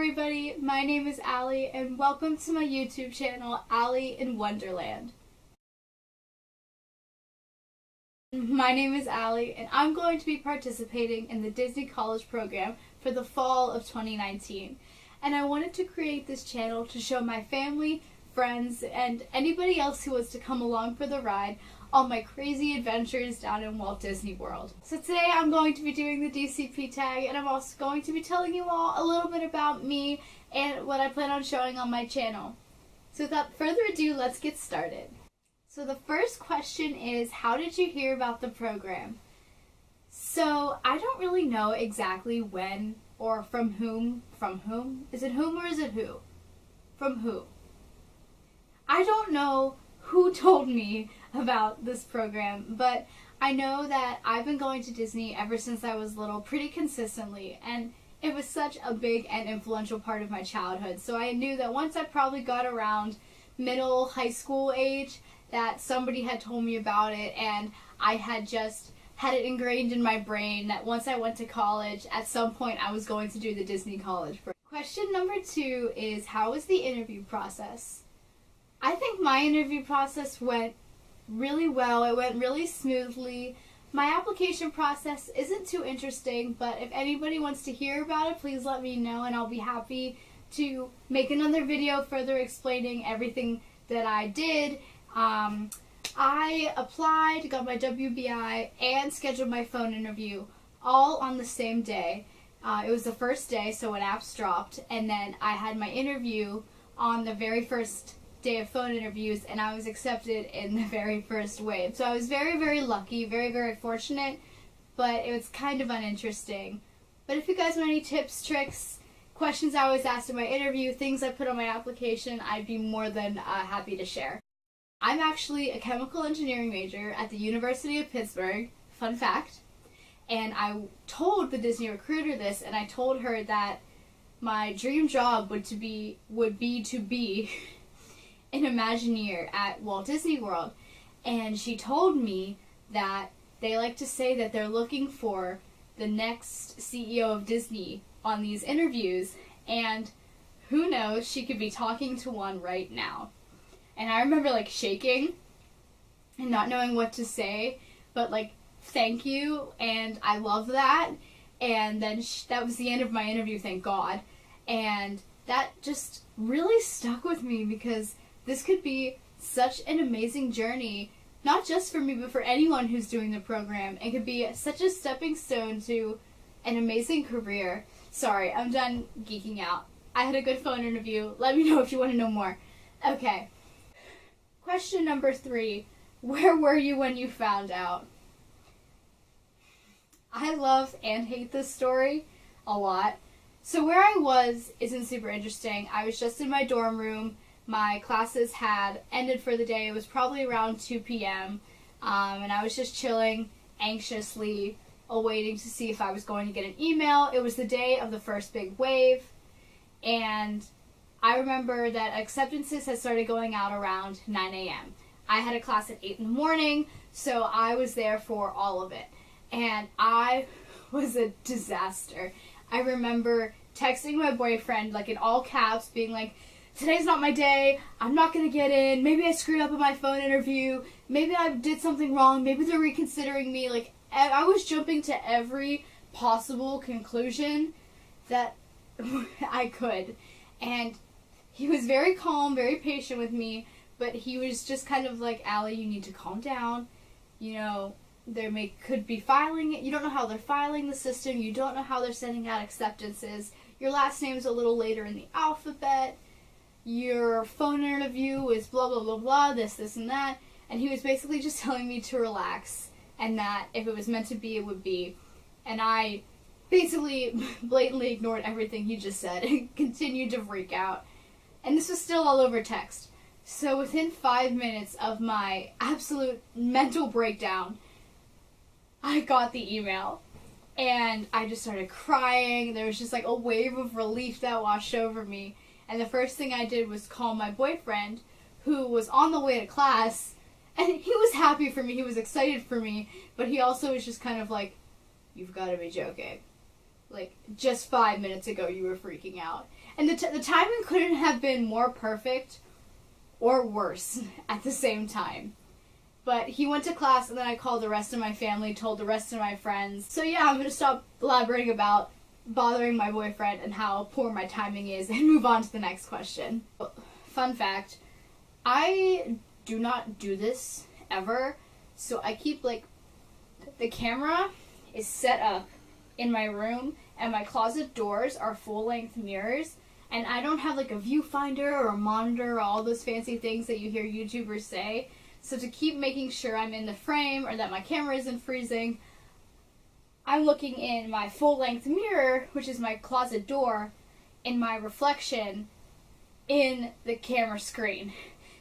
everybody, my name is Allie and welcome to my YouTube channel, Allie in Wonderland. My name is Allie and I'm going to be participating in the Disney College program for the fall of 2019. And I wanted to create this channel to show my family, friends, and anybody else who wants to come along for the ride all my crazy adventures down in Walt Disney World. So today I'm going to be doing the Dcp Tag, and I'm also going to be telling you all a little bit about me and what I plan on showing on my channel. So without further ado, let's get started. So the first question is, how did you hear about the program? So I don't really know exactly when or from whom. From whom? Is it whom or is it who? From who? I don't know who told me about this program, but I know that I've been going to Disney ever since I was little pretty consistently, and it was such a big and influential part of my childhood. So I knew that once I probably got around middle, high school age, that somebody had told me about it, and I had just had it ingrained in my brain that once I went to college, at some point I was going to do the Disney College program. Question number 2 is, how was the interview process? I think my interview process went really well. It went really smoothly. My application process isn't too interesting, but if anybody wants to hear about it, please let me know and I'll be happy to make another video further explaining everything that I did. I applied, got my WBI, and scheduled my phone interview all on the same day. It was the first day, so when apps dropped, and then I had my interview on the very first day of phone interviews, and I was accepted in the very first wave. So I was very, very lucky, very, very fortunate, but it was kind of uninteresting. But if you guys want any tips, tricks, questions I was asked in my interview, things I put on my application, I'd be more than happy to share. I'm actually a chemical engineering major at the University of Pittsburgh, fun fact, and I told the Disney recruiter this, and I told her that my dream job would be to be an Imagineer at Walt Disney World, and she told me that they like to say that they're looking for the next CEO of Disney on these interviews, and who knows, she could be talking to one right now. And I remember like shaking and not knowing what to say, but like, thank you, and I love that. And then that was the end of my interview, thank God. And that just really stuck with me because this could be such an amazing journey, not just for me, but for anyone who's doing the program. It could be such a stepping stone to an amazing career. Sorry, I'm done geeking out. I had a good phone interview. Let me know if you want to know more. Okay. Question number 3. Where were you when you found out? I love and hate this story a lot. So where I was isn't super interesting. I was just in my dorm room. My classes had ended for the day. It was probably around 2 p.m. And I was just chilling, anxiously awaiting to see if I was going to get an email. It was the day of the first big wave, and I remember that acceptances had started going out around 9 a.m. I had a class at 8 in the morning, so I was there for all of it. And I was a disaster. I remember texting my boyfriend, like in all caps, being like, today's not my day, I'm not going to get in, maybe I screwed up in my phone interview, maybe I did something wrong, maybe they're reconsidering me. Like, I was jumping to every possible conclusion that I could. And he was very calm, very patient with me, but he was just kind of like, Allie, you need to calm down. You know, could be filing it. You don't know how they're filing the system. You don't know how they're sending out acceptances. Your last name's a little later in the alphabet. Your phone interview is blah, blah, blah, blah, this, and that. And he was basically just telling me to relax and that if it was meant to be, it would be. And I basically blatantly ignored everything he just said and continued to freak out. And this was still all over text. So within 5 minutes of my absolute mental breakdown, I got the email. And I just started crying. There was just like a wave of relief that washed over me. And the first thing I did was call my boyfriend, who was on the way to class, and he was happy for me, he was excited for me, but he also was just kind of like, you've got to be joking. like just 5 minutes ago you were freaking out. And the timing couldn't have been more perfect or worse at the same time. But he went to class, and then I called the rest of my family, told the rest of my friends. So yeah, I'm going to stop elaborating about bothering my boyfriend and how poor my timing is and move on to the next question. Fun fact, I do not do this ever, so I keep, like, the camera is set up in my room, and my closet doors are full-length mirrors, and I don't have, like, a viewfinder or a monitor or all those fancy things that you hear YouTubers say. So to keep making sure I'm in the frame or that my camera isn't freezing, I'm looking in my full-length mirror, which is my closet door, in my reflection in the camera screen.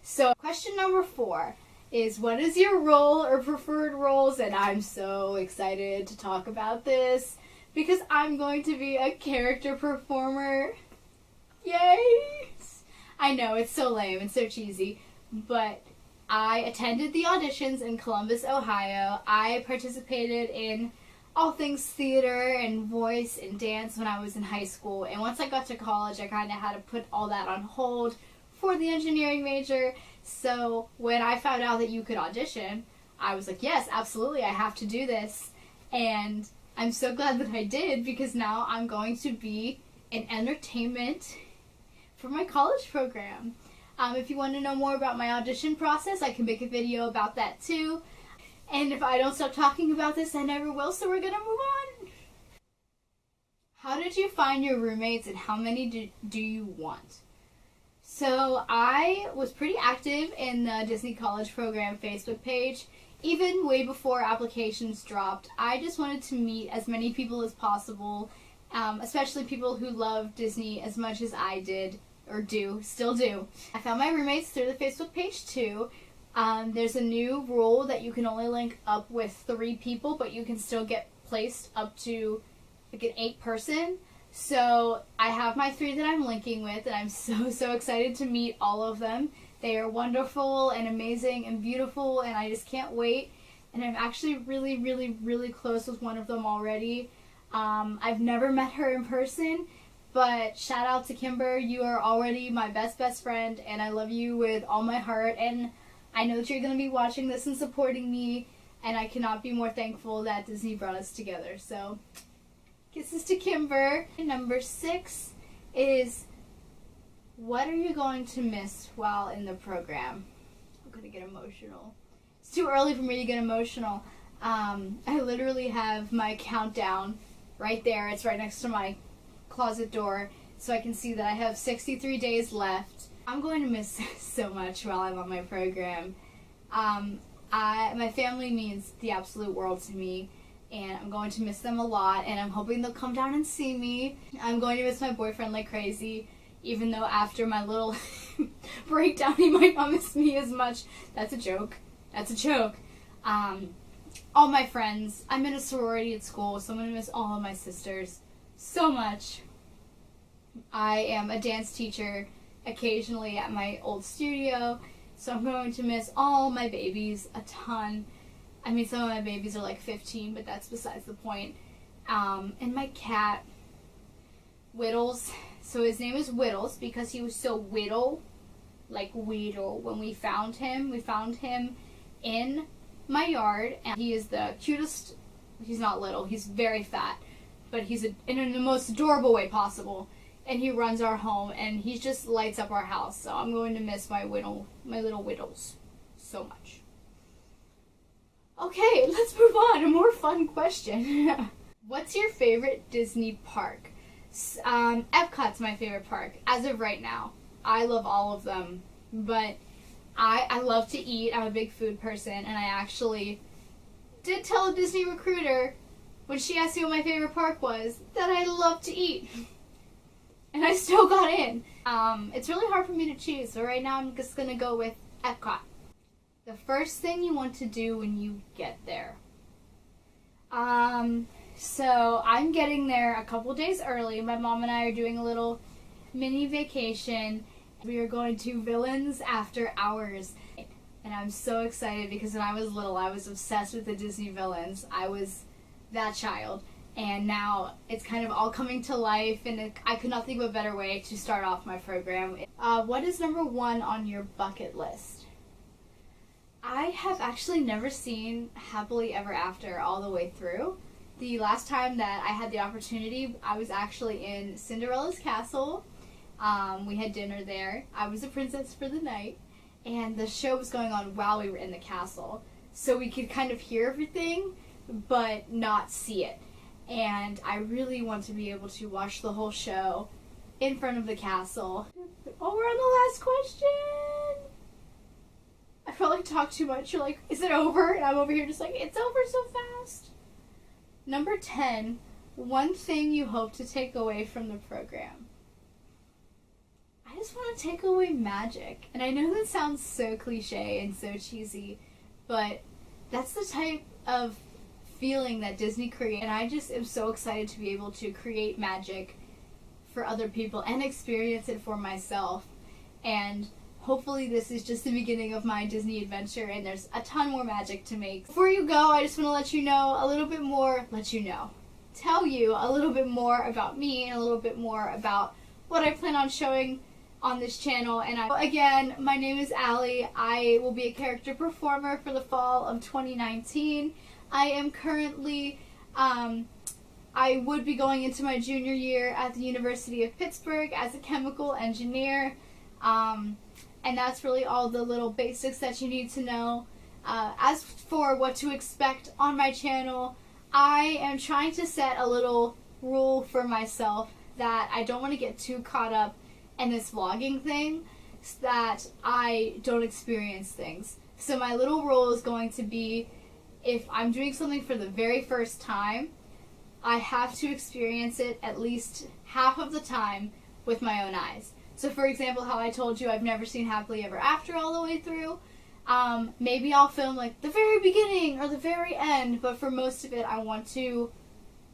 So question number 4 is, what is your role or preferred roles? And I'm so excited to talk about this because I'm going to be a character performer. Yay! I know, it's so lame and so cheesy, but I attended the auditions in Columbus, Ohio. I participated in all things theater and voice and dance when I was in high school. And once I got to college, I kind of had to put all that on hold for the engineering major. So when I found out that you could audition, I was like, yes, absolutely, I have to do this. And I'm so glad that I did, because now I'm going to be in entertainment for my college program. If you want to know more about my audition process, I can make a video about that too. And if I don't stop talking about this, I never will, so we're gonna move on. How did you find your roommates, and how many do you want? So I was pretty active in the Disney College Program Facebook page, even way before applications dropped. I just wanted to meet as many people as possible, especially people who love Disney as much as I did. Or still do. I found my roommates through the Facebook page too. There's a new rule that you can only link up with 3 people, but you can still get placed up to like an 8-person. So I have my 3 that I'm linking with, and I'm so excited to meet all of them. They are wonderful and amazing and beautiful, and I just can't wait. And I'm actually really close with one of them already. I've never met her in person, but shout out to Kimber. You are already my best friend, and I love you with all my heart, and I know that you're going to be watching this and supporting me, and I cannot be more thankful that Disney brought us together. So, kisses to Kimber. Number 6 is, what are you going to miss while in the program? I'm going to get emotional. It's too early for me to get emotional. I literally have my countdown right there. It's right next to my closet door, so I can see that I have 63 days left. I'm going to miss so much while I'm on my program. My family means the absolute world to me, and I'm going to miss them a lot, and I'm hoping they'll come down and see me. I'm going to miss my boyfriend like crazy, even though after my little breakdown he might not miss me as much. That's a joke. That's a joke. All my friends. I'm in a sorority at school, so I'm going to miss all of my sisters so much. I am a dance teacher occasionally at my old studio, so I'm going to miss all my babies a ton. I mean, some of my babies are like 15, but that's besides the point. And my cat, Whittles. So his name is Whittles because he was so whittle, like Weedle. When we found him in my yard, and he is the cutest. He's not little, he's very fat, but he's in the most adorable way possible. And he runs our home, and he just lights up our house. So I'm going to miss my little Whittles so much. Okay, let's move on. A more fun question. What's your favorite Disney park? Epcot's my favorite park as of right now. I love all of them, but I love to eat. I'm a big food person, and I actually did tell a Disney recruiter when she asked me what my favorite park was that I love to eat. And I still got in. It's really hard for me to choose, so right now I'm just going to go with Epcot. The first thing you want to do when you get there. So I'm getting there a couple days early. My mom and I are doing a little mini vacation. We are going to Villains After Hours. And I'm so excited because when I was little, I was obsessed with the Disney villains. I was that child. and now it's kind of all coming to life, and I could not think of a better way to start off my program. What is number 1 on your bucket list? I have actually never seen Happily Ever After all the way through. The last time that I had the opportunity, I was actually in Cinderella's castle. We had dinner there. I was a princess for the night, and the show was going on while we were in the castle. So we could kind of hear everything, but not see it. And I really want to be able to watch the whole show in front of the castle. Oh, we're on the last question! I felt like I talked too much. You're like, is it over? And I'm over here just like, it's over so fast. Number 10, one thing you hope to take away from the program. I just want to take away magic. And I know that sounds so cliche and so cheesy, but that's the type of feeling that Disney creates, and I just am so excited to be able to create magic for other people and experience it for myself. And hopefully this is just the beginning of my Disney adventure, and there's a ton more magic to make. Before you go, I just want to let you know a little bit more, tell you a little bit more about me and a little bit more about what I plan on showing on this channel. And again, my name is Allie. I will be a character performer for the fall of 2019. I am currently, I would be going into my junior year at the University of Pittsburgh as a chemical engineer, and that's really all the little basics that you need to know. As for what to expect on my channel, I am trying to set a little rule for myself that I don't want to get too caught up in this vlogging thing so that I don't experience things. So my little rule is going to be, if I'm doing something for the very first time, I have to experience it at least half of the time with my own eyes. So for example, how I told you I've never seen Happily Ever After all the way through, maybe I'll film like the very beginning or the very end, but for most of it I want to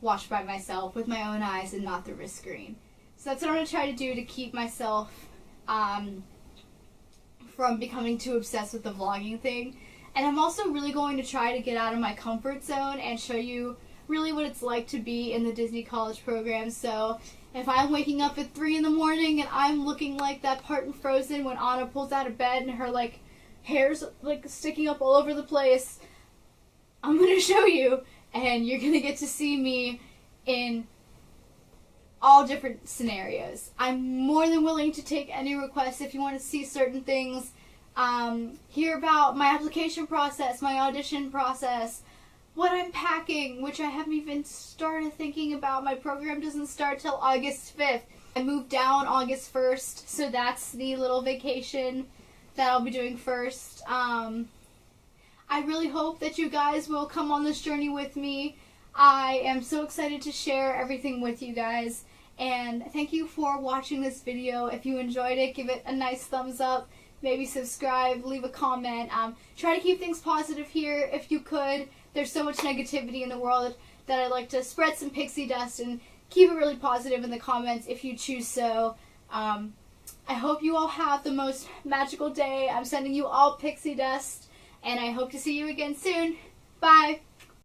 watch by myself with my own eyes and not through a screen. So that's what I'm going to try to do to keep myself from becoming too obsessed with the vlogging thing. And I'm also really going to try to get out of my comfort zone and show you really what it's like to be in the Disney College program. So if I'm waking up at 3 in the morning and I'm looking like that part in Frozen when Anna pulls out of bed and her like hair's like sticking up all over the place, I'm going to show you, and you're going to get to see me in all different scenarios. I'm more than willing to take any requests if you want to see certain things. Hear about my application process, my audition process, what I'm packing, which I haven't even started thinking about. My program doesn't start till August 5th. I moved down August 1st, so that's the little vacation that I'll be doing first. I really hope that you guys will come on this journey with me. I am so excited to share everything with you guys, and thank you for watching this video. If you enjoyed it, give it a nice thumbs up. Maybe subscribe, leave a comment. Try to keep things positive here if you could. There's so much negativity in the world that I'd like to spread some pixie dust and keep it really positive in the comments if you choose so. I hope you all have the most magical day. I'm sending you all pixie dust, and I hope to see you again soon. Bye!